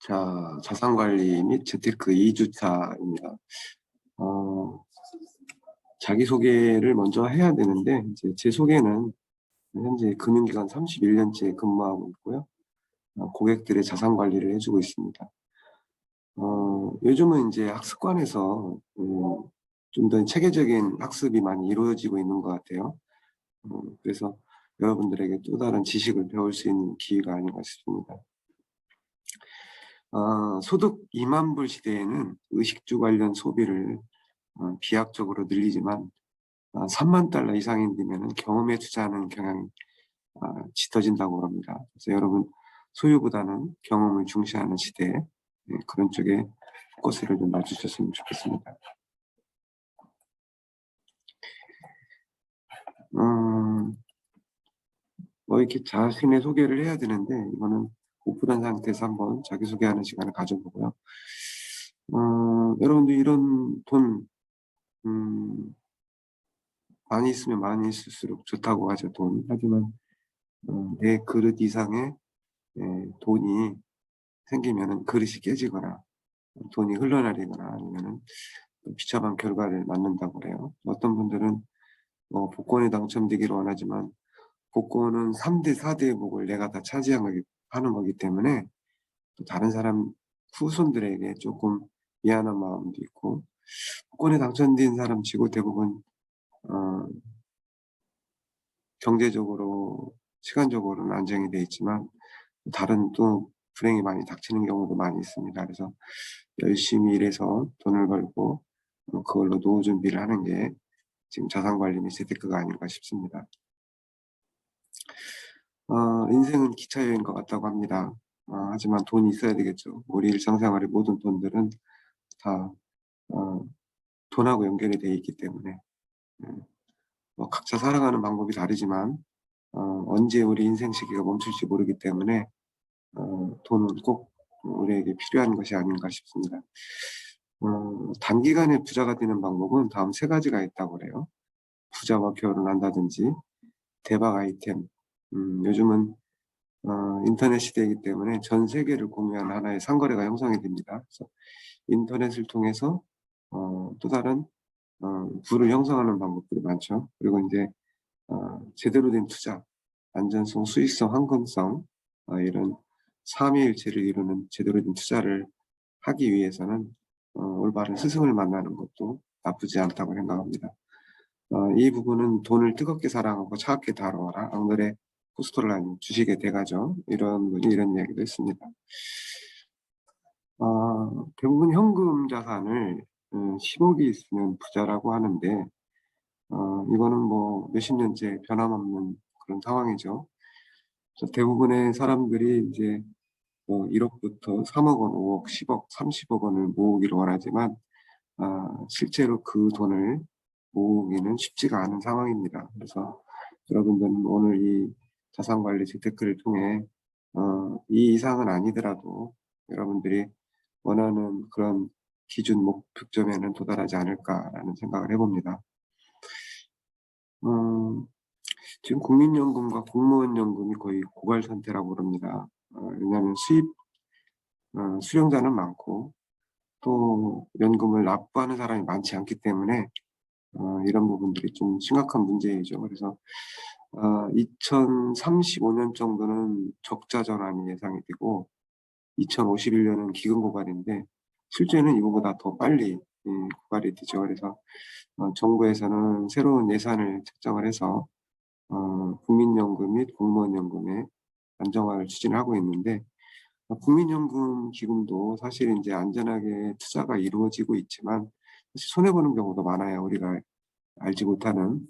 자, 자산관리 및 재테크 2주차입니다. 자기소개를 먼저 해야 되는데, 이제 제 소개는 현재 금융기관 31년째 근무하고 있고요. 고객들의 자산관리를 해주고 있습니다. 요즘은 이제 학습관에서 좀 더 체계적인 학습이 많이 이루어지고 있는 것 같아요. 그래서 여러분들에게 또 다른 지식을 배울 수 있는 기회가 아닌가 싶습니다. 소득 2만 불 시대에는 의식주 관련 소비를 비약적으로 늘리지만 3만 달러 이상이 되면 경험에 투자하는 경향이 짙어진다고 합니다. 그래서 여러분 소유보다는 경험을 중시하는 시대에 그런 쪽에 포커스를 좀 맞추셨으면 좋겠습니다. 이렇게 자신의 소개를 해야 되는데 이거는 오픈한 상태에서 한번 자기소개하는 시간을 가져보고요. 여러분들 이런 돈 많이 있으면 많이 있을수록 좋다고 하죠, 돈. 하지만 내 그릇 이상의 돈이 생기면은 그릇이 깨지거나 돈이 흘러내리거나 아니면은 비참한 결과를 맞는다고 그래요. 어떤 분들은 복권에 당첨되기를 원하지만 복권은 3대 4대의 복을 내가 다 하는 거기 때문에 또 다른 사람 후손들에게 조금 미안한 마음도 있고, 복권에 당첨된 사람 치고 대부분 어, 경제적으로 시간적으로는 안정이 돼 있지만 다른 또 불행이 많이 닥치는 경우도 많이 있습니다. 그래서 열심히 일해서 돈을 벌고 그걸로 노후 준비를 하는 게 지금 자산관리 및 재테크가 아닐까 싶습니다. 인생은 기차 여행인 것 같다고 합니다. 하지만 돈이 있어야 되겠죠. 우리 일상생활의 모든 돈들은 다 돈하고 연결이 되어 있기 때문에 각자 살아가는 방법이 다르지만 언제 우리 인생 시기가 멈출지 모르기 때문에 돈은 꼭 우리에게 필요한 것이 아닌가 싶습니다. 단기간에 부자가 되는 방법은 다음 세 가지가 있다고 그래요. 부자와 결혼한다든지, 대박 아이템. 요즘은 인터넷 시대이기 때문에 전 세계를 공유하는 하나의 상거래가 형성이 됩니다. 그래서 인터넷을 통해서 또 다른 부를 형성하는 방법들이 많죠. 그리고 이제 제대로 된 투자, 안전성, 수익성, 황금성 이런 삼위일체를 이루는 제대로 된 투자를 하기 위해서는 올바른 스승을 만나는 것도 나쁘지 않다고 생각합니다. 이 부분은 돈을 뜨겁게 사랑하고 차갑게 다뤄라. 앙드레 코스토라는 주식의 대가죠. 이런 분이 이런 이야기도 했습니다. 대부분 현금 자산을 10억이 있으면 부자라고 하는데 이거는 뭐 몇십 년째 변함없는 그런 상황이죠. 그래서 대부분의 사람들이 이제 1억부터 3억 원, 5억, 10억, 30억 원을 모으기를 원하지만 실제로 그 돈을 모으기는 쉽지가 않은 상황입니다. 그래서 여러분들은 오늘 이 자산관리 재테크를 통해 이 이상은 아니더라도 여러분들이 원하는 그런 기준 목표점에는 도달하지 않을까라는 생각을 해봅니다. 지금 국민연금과 공무원연금이 거의 고갈상태라고 그럽니다. 왜냐하면 수령자는 많고 또 연금을 납부하는 사람이 많지 않기 때문에 이런 부분들이 좀 심각한 문제이죠. 그래서 2035년 정도는 적자 전환이 예상이 되고 2051년은 기금 고갈인데 실제는 이거보다 더 빨리 고갈이 되죠. 그래서 정부에서는 새로운 예산을 책정을 해서 국민연금 및 공무원연금의 안정화를 추진하고 있는데 국민연금 기금도 사실 이제 안전하게 투자가 이루어지고 있지만 사실 손해보는 경우도 많아요. 우리가 알지 못하는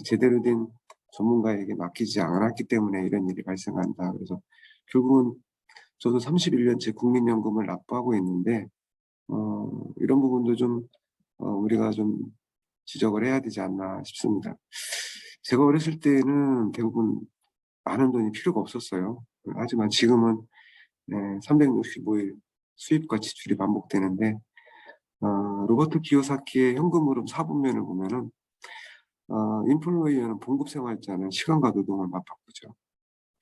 제대로 된 전문가에게 맡기지 않았기 때문에 이런 일이 발생한다. 그래서 결국은 저도 31년째 국민연금을 납부하고 있는데 이런 부분도 좀 우리가 좀 지적을 해야 되지 않나 싶습니다. 제가 어렸을 때는 대부분 많은 돈이 필요가 없었어요. 하지만 지금은 365일 수입과 지출이 반복되는데 로버트 키요사키의 현금 흐름 4분면을 보면은 인플루에이어는 봉급생활자는 시간과 노동을 맞바꾸죠.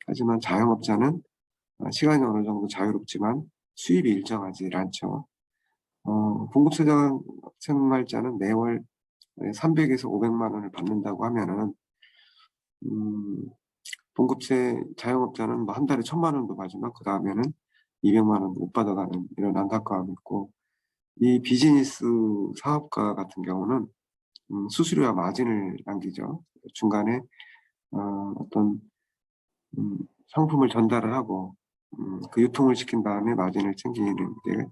하지만 자영업자는 시간이 어느 정도 자유롭지만 수입이 일정하지 않죠. 봉급생활자는 매월 300에서 500만 원을 받는다고 하면은 음 봉급세 자영업자는 뭐 한 달에 1,000만 원도 받지만 그다음에는 200만 원도 못 받아가는 이런 안타까움이 있고, 이 비즈니스 사업가 같은 경우는 수수료와 마진을 남기죠. 중간에 어떤 상품을 전달을 하고 그 유통을 시킨 다음에 마진을 챙기는 게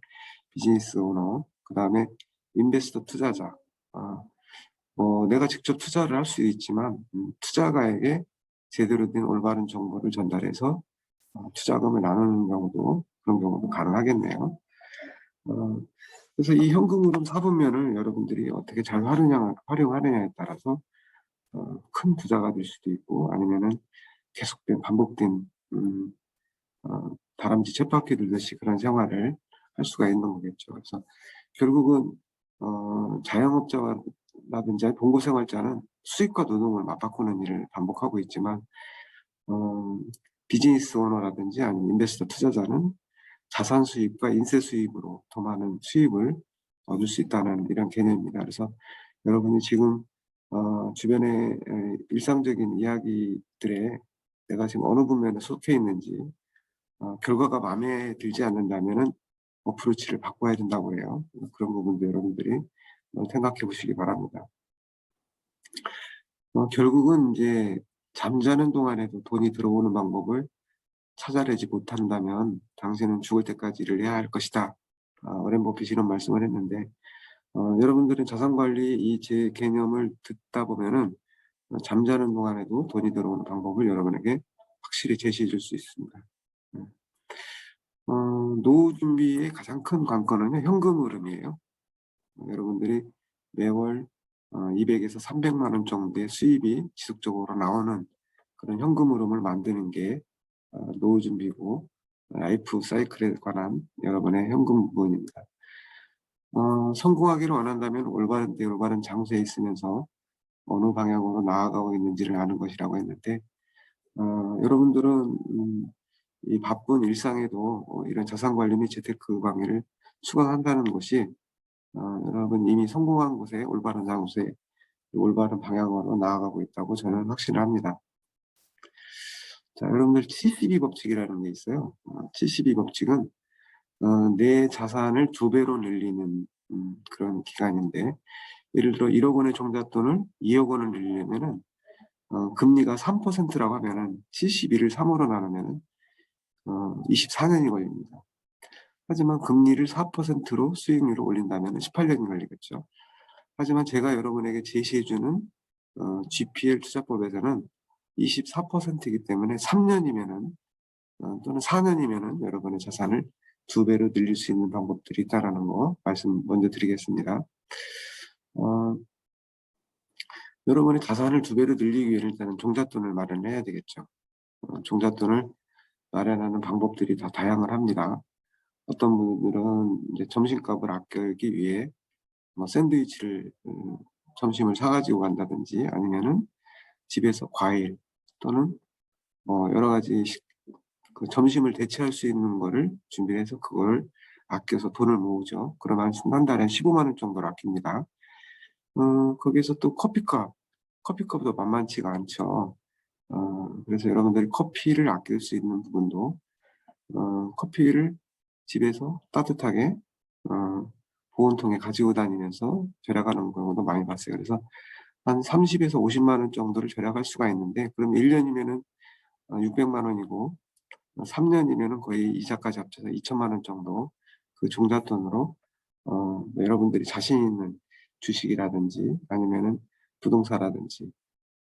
비즈니스 오너, 그다음에 인베스터 투자자. 아 뭐 내가 직접 투자를 할 수 있지만 투자가에게 제대로 된 올바른 정보를 전달해서 투자금을 나누는 경우도, 그런 경우도 가능하겠네요. 어 그래서 이 현금 흐름 사분면을 여러분들이 어떻게 잘 활용하느냐에 따라서 큰 부자가 될 수도 있고, 아니면은 계속된 반복된 다람쥐 쳇바퀴 돌듯이 그런 생활을 할 수가 있는 거겠죠. 그래서 결국은 자영업자라든지 봉고생활자는 수입과 노동을 맞바꾸는 일을 반복하고 있지만, 어 비즈니스 오너라든지 아니면 인베스터 투자자는 자산 수입과 인세 수입으로 더 많은 수입을 얻을 수 있다는 이런 개념입니다. 그래서 여러분이 지금 주변의 일상적인 이야기들에 내가 지금 어느 분면에 속해 있는지, 결과가 마음에 들지 않는다면은 어프로치를 바꿔야 된다고 해요. 그런 부분도 여러분들이 생각해 보시기 바랍니다. 결국은 이제 잠자는 동안에도 돈이 들어오는 방법을 찾아내지 못한다면 당신은 죽을 때까지 일을 해야 할 것이다. 워렌 버핏이 이런 말씀을 했는데, 여러분들은 자산 관리 이 제 개념을 듣다 보면은 잠자는 동안에도 돈이 들어오는 방법을 여러분에게 확실히 제시해 줄 수 있습니다. 음. 노후 준비의 가장 큰 관건은요, 현금 흐름이에요. 여러분들이 매월 200에서 300만 원 정도의 수입이 지속적으로 나오는 그런 현금 흐름을 만드는 게 노후 준비고, 라이프 사이클에 관한 여러분의 현금 부분입니다. 성공하기를 원한다면 올바른 때 올바른 장소에 있으면서 어느 방향으로 나아가고 있는지를 아는 것이라고 했는데, 여러분들은 이 바쁜 일상에도 이런 자산 관리 및 재테크 관리를 수강한다는 것이 여러분 이미 성공한 곳에 올바른 장소에 올바른 방향으로 나아가고 있다고 저는 확신을 합니다. 자, 여러분들 72 법칙이라는 게 있어요. 72 법칙은 내 자산을 2배로 늘리는 그런 기간인데, 예를 들어 1억 원의 종잣돈을 2억 원을 늘리려면은 금리가 3%라고 하면은 72를 3으로 나누면은 24년이 걸립니다. 하지만 금리를 4%로 수익률을 올린다면 18년이 걸리겠죠. 하지만 제가 여러분에게 제시해 주는 GPL 투자법에서는 24%이기 때문에 3년이면은 또는 4년이면은 여러분의 자산을 2배로 늘릴 수 있는 방법들이 있다라는 거 말씀 먼저 드리겠습니다. 어 여러분의 자산을 2배로 늘리기 위해는 일단은 종잣돈을 마련해야 되겠죠. 종잣돈을 마련하는 방법들이 다 다양을 합니다. 어떤 분들은 이제 점심값을 아끼기 위해 뭐 샌드위치를 점심을 사 가지고 간다든지, 아니면은 집에서 과일 또는 뭐 여러 가지 그 점심을 대체할 수 있는 거를 준비해서 그걸 아껴서 돈을 모으죠. 그러면 한 달에 15만 원 정도를 아낍니다. 거기에서 또 커피값도 만만치가 않죠. 그래서 여러분들이 커피를 아낄 수 있는 부분도, 커피를 집에서 따뜻하게 보온통에 가지고 다니면서 절약하는 경우도 많이 봤어요. 그래서 한 30에서 50만 원 정도를 절약할 수가 있는데, 그럼 1 년이면은 600만 원이고, 3 년이면은 거의 이자까지 합쳐서 2천만 원 정도 그 종잣돈으로 여러분들이 자신 있는 주식이라든지 아니면은 부동산이라든지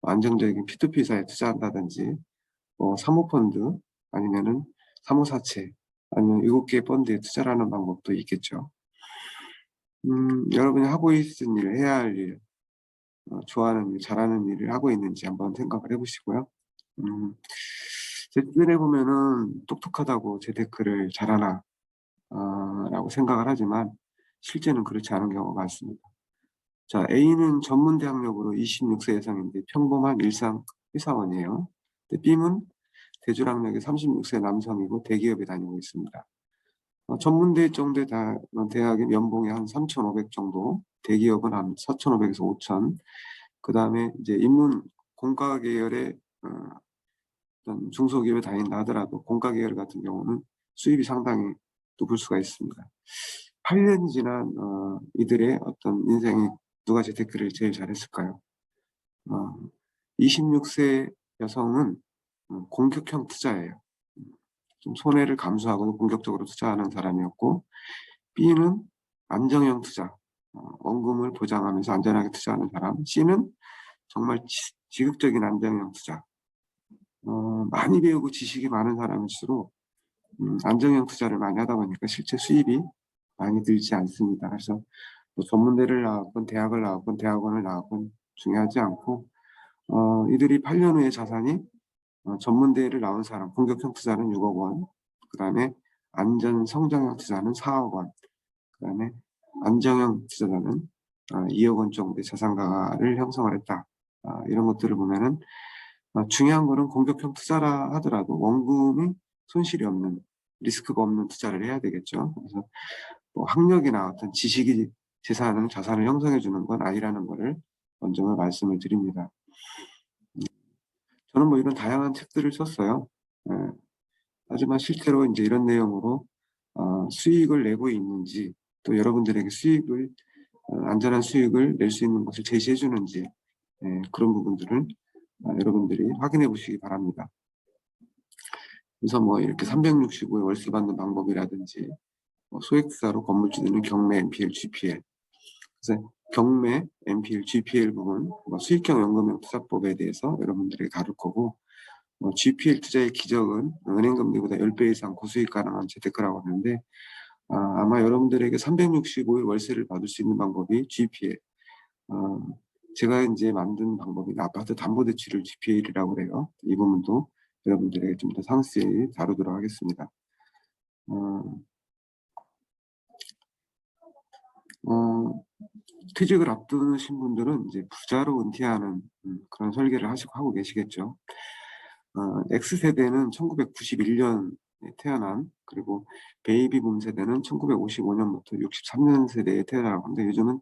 안정적인 P2P사에 투자한다든지, 사모펀드 아니면은 사모사채 아니면 외국계 펀드에 투자를 하는 방법도 있겠죠. 여러분이 하고 있는 일, 해야 할 일, 좋아하는 일, 잘하는 일을 하고 있는지 한번 생각을 해 보시고요. 음 제 주변에 보면은 똑똑하다고 재테크를 잘하나 라고 생각을 하지만 실제는 그렇지 않은 경우가 많습니다. 자, A는 전문 대학력으로 26세 이상인데 평범한 일상 회사원이에요. 근데 B는 대졸학력의 36세 남성이고 대기업에 다니고 있습니다. 전문대 정도 대학의 연봉이 한 3,500 정도, 대기업은 한 4,500에서 5,000. 그다음에 이제 인문 공과 계열의 어떤 중소기업에 다닌다 하더라도 공과 계열 같은 경우는 수입이 상당히 높을 수가 있습니다. 8년이 지난 이들의 어떤 인생이 누가 재테크를 제일 잘했을까요? 26세 여성은 공격형 투자예요. 좀 손해를 감수하고 공격적으로 투자하는 사람이었고, B는 안정형 투자, 원금을 보장하면서 안전하게 투자하는 사람. C는 정말 지극적인 안정형 투자. 많이 배우고 지식이 많은 사람일수록 안정형 투자를 많이 하다 보니까 실제 수입이 많이 들지 않습니다. 그래서 뭐 전문대를 나왔건 대학을 나왔건 대학원을 나왔건 중요하지 않고, 이들이 8년 후에 자산이 전문대를 나온 사람 공격형 투자는 6억 원, 그 다음에 안전 성장형 투자는 4억 원, 그 다음에 안정형 투자자는 2억 원 정도의 자산가를 형성을 했다. 이런 것들을 보면은 중요한 거는 공격형 투자라 하더라도 원금이 손실이 없는, 리스크가 없는 투자를 해야 되겠죠. 그래서 뭐 학력이나 어떤 지식이 자산을 형성해 주는 건 아니라는 것을 먼저 말씀을 드립니다. 저는 뭐 이런 다양한 책들을 썼어요. 예. 하지만 실제로 이제 이런 내용으로 수익을 내고 있는지, 또 여러분들에게 안전한 수익을 낼 수 있는 것을 제시해 주는지, 그런 부분들을 여러분들이 확인해 보시기 바랍니다. 그래서 뭐 이렇게 365일 월세 받는 방법이라든지, 소액투자로 건물주 드는 경매, NPL, GPL. 그래서 경매, NPL, GPL 부분, 수익형 연금형 투자법에 대해서 여러분들에게 다룰 거고, GPL 투자의 기적은 은행 금리보다 10배 이상 고수익 가능한 재테크라고 하는데, 아마 여러분들에게 365일 월세를 받을 수 있는 방법이 GPL. 제가 이제 만든 방법이 아파트 담보대출을 GPL이라고 그래요. 이 부분도 여러분들에게 좀 더 상세히 다루도록 하겠습니다. 퇴직을 앞두신 분들은 이제 부자로 은퇴하는 그런 설계를 하고 계시겠죠. X세대는 1991년에 태어난, 그리고 베이비붐 세대는 1955년부터 63년 세대에 태어나고 하는데, 요즘은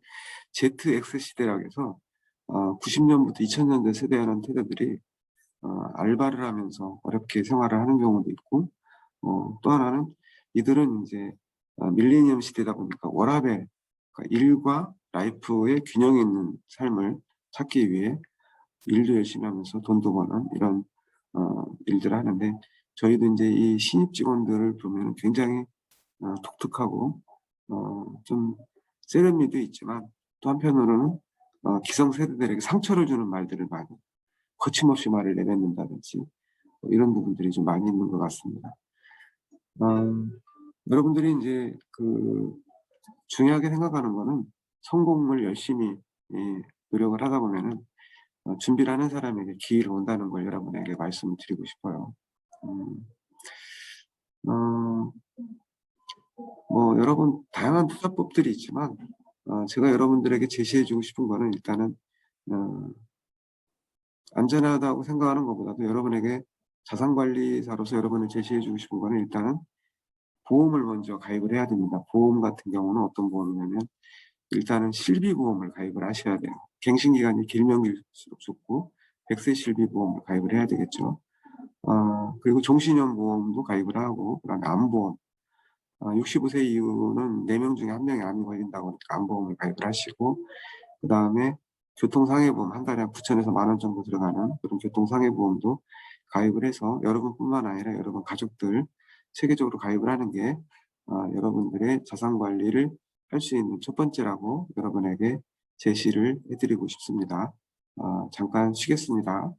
ZX 시대라고 해서 90년부터 2000년대 세대하는 세대들이 알바를 하면서 어렵게 생활을 하는 경우도 있고, 또 하나는 이들은 이제 밀레니엄 시대다 보니까 워라밸, 그러니까 일과 라이프의 균형 있는 삶을 찾기 위해 일도 열심히 하면서 돈도 버는 이런 일들을 하는데, 저희도 이제 이 신입 직원들을 보면 굉장히 독특하고 좀 세련미도 있지만, 또 한편으로는 기성세대들에게 상처를 주는 말들을 많이 거침없이 말을 내뱉는다든지, 이런 부분들이 좀 많이 있는 것 같습니다. 여러분들이 이제 중요하게 생각하는 거는 성공을 열심히 노력을 하다 보면은 준비를 하는 사람에게 기회가 온다는 걸 여러분에게 말씀을 드리고 싶어요. 뭐 여러분 다양한 투자법들이 있지만, 제가 여러분들에게 제시해주고 싶은 거는 일단은 안전하다고 생각하는 것보다도 여러분에게 자산관리사로서 여러분을 제시해주고 싶은 거는 일단은 보험을 먼저 가입을 해야 됩니다. 보험 같은 경우는 어떤 보험이냐면, 일단은 실비보험을 가입을 하셔야 돼요. 갱신기간이 길면 길수록 좋고, 100세 실비보험을 가입을 해야 되겠죠. 그리고 종신형 보험도 가입을 하고, 그다음에 암보험. 65세 이후는 4명 중에 1명이 암이 걸린다고 하니까 암보험을 가입을 하시고, 그다음에 교통상해보험 한 달에 한 9천에서 10,000원 정도 들어가는 그런 교통상해보험도 가입을 해서 여러분뿐만 아니라 여러분 가족들 체계적으로 가입을 하는 게 여러분들의 자산 관리를 할 수 있는 첫 번째라고 여러분에게 제시를 해드리고 싶습니다. 잠깐 쉬겠습니다.